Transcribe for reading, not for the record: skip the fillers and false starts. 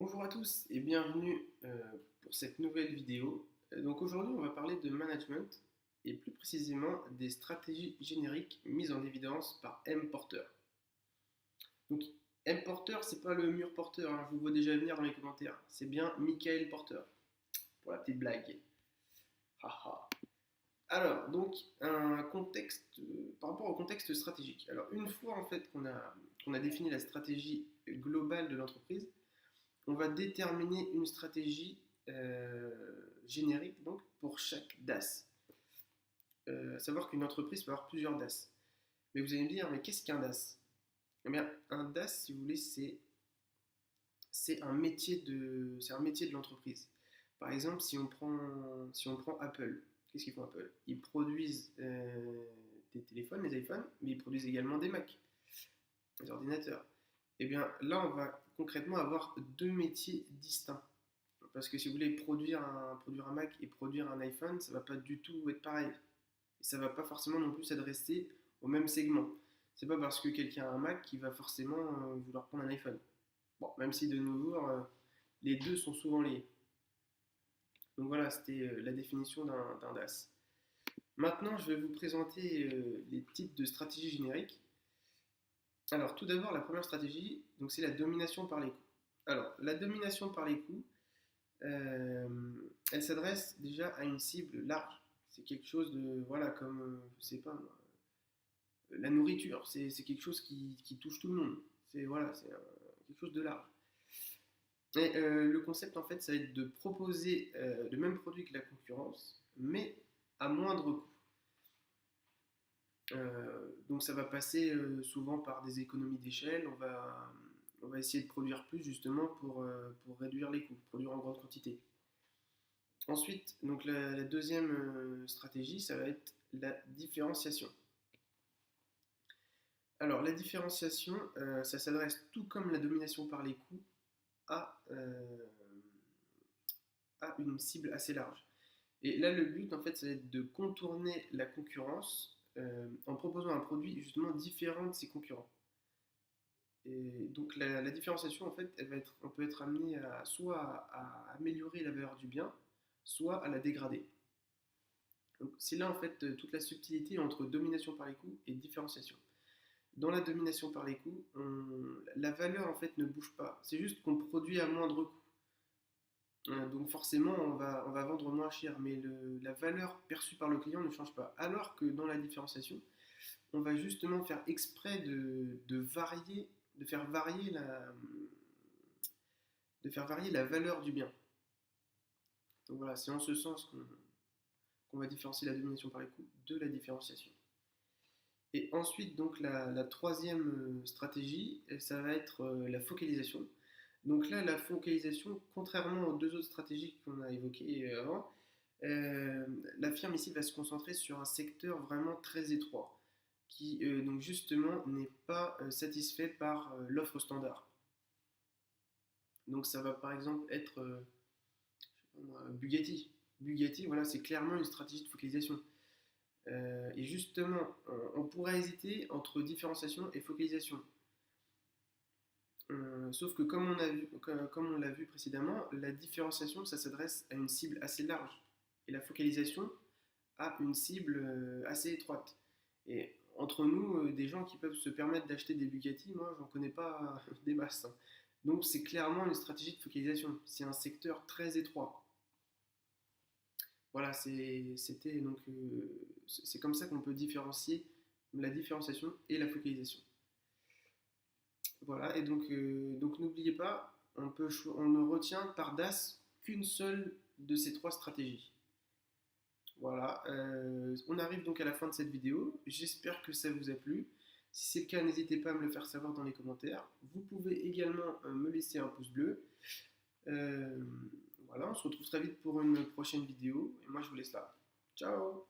Bonjour à tous et bienvenue pour cette nouvelle vidéo. Donc aujourd'hui on va parler de management et plus précisément des stratégies génériques mises en évidence par M. Porter. Donc M. Porter c'est pas le mur porteur, hein, je vous vois déjà venir dans les commentaires, c'est bien Michael Porter, pour la petite blague. Haha. Alors donc un contexte, par rapport au contexte stratégique. Alors une fois en fait qu'on a défini la stratégie globale de l'entreprise, on va déterminer une stratégie générique donc, pour chaque DAS. Savoir qu'une entreprise peut avoir plusieurs DAS. Mais vous allez me dire, mais qu'est-ce qu'un DAS? Eh bien, un DAS, si vous voulez, c'est un métier de l'entreprise. Par exemple, si on prend Apple, qu'est-ce qu'ils font Apple? Ils produisent des téléphones, des iPhones, mais ils produisent également des Mac, des ordinateurs. Eh bien, là, on va concrètement avoir deux métiers distincts. Parce que si vous voulez produire un Mac et produire un iPhone, ça ne va pas du tout être pareil. Et ça ne va pas forcément non plus s'adresser au même segment. C'est pas parce que quelqu'un a un Mac qu'il va forcément vouloir prendre un iPhone. Bon, même si de nos jours, les deux sont souvent liés. Donc voilà, c'était la définition d'un DAS. Maintenant, je vais vous présenter les types de stratégies génériques. Alors, tout d'abord, la première stratégie, donc c'est la domination par les coûts. Alors, la domination par les coûts, euh, elle s'adresse déjà à une cible large. C'est quelque chose de, voilà, comme, je sais pas, moi, la nourriture, c'est quelque chose qui touche tout le monde. C'est voilà, c'est quelque chose de large. Et le concept, en fait, ça va être de proposer le même produit que la concurrence, mais à moindre coût. Donc ça va passer souvent par des économies d'échelle. On va essayer de produire plus justement pour réduire les coûts, produire en grande quantité. Ensuite, donc la deuxième stratégie, ça va être la différenciation. Alors, la différenciation, ça s'adresse tout comme la domination par les coûts à, à une cible assez large. Et là, le but, en fait, ça va être de contourner la concurrence en proposant un produit justement différent de ses concurrents. Et donc, la différenciation, en fait, on peut être amené soit à améliorer la valeur du bien, soit à la dégrader. Donc, c'est là, en fait, toute la subtilité entre domination par les coûts et différenciation. Dans la domination par les coûts, la valeur en fait ne bouge pas. C'est juste qu'on produit à moindre coût. Donc forcément, on va vendre moins cher, mais la valeur perçue par le client ne change pas. Alors que dans la différenciation, on va justement faire exprès de faire varier la valeur du bien. Donc voilà, c'est en ce sens qu'on va différencier la domination par les coûts de la différenciation. Et ensuite, donc la troisième stratégie, ça va être la focalisation. Donc là, la focalisation, contrairement aux deux autres stratégies qu'on a évoquées avant, la firme ici va se concentrer sur un secteur vraiment très étroit, qui donc justement n'est pas satisfait par l'offre standard. Donc ça va par exemple être je sais pas moi, Bugatti. Bugatti, voilà, c'est clairement une stratégie de focalisation. Et justement, on pourrait hésiter entre différenciation et focalisation. Sauf que comme on l'a vu précédemment, la différenciation, ça s'adresse à une cible assez large. Et la focalisation à une cible assez étroite. Et entre nous, des gens qui peuvent se permettre d'acheter des Bugatti, moi, j'en connais pas des masses, hein. Donc c'est clairement une stratégie de focalisation. C'est un secteur très étroit. Voilà, c'était donc c'est comme ça qu'on peut différencier la différenciation et la focalisation. Voilà, et donc n'oubliez pas, on ne retient par DAS qu'une seule de ces trois stratégies. Voilà, on arrive donc à la fin de cette vidéo. J'espère que ça vous a plu. Si c'est le cas, n'hésitez pas à me le faire savoir dans les commentaires. Vous pouvez également me laisser un pouce bleu. Euh, voilà, on se retrouve très vite pour une prochaine vidéo. Et moi, je vous laisse là. Ciao!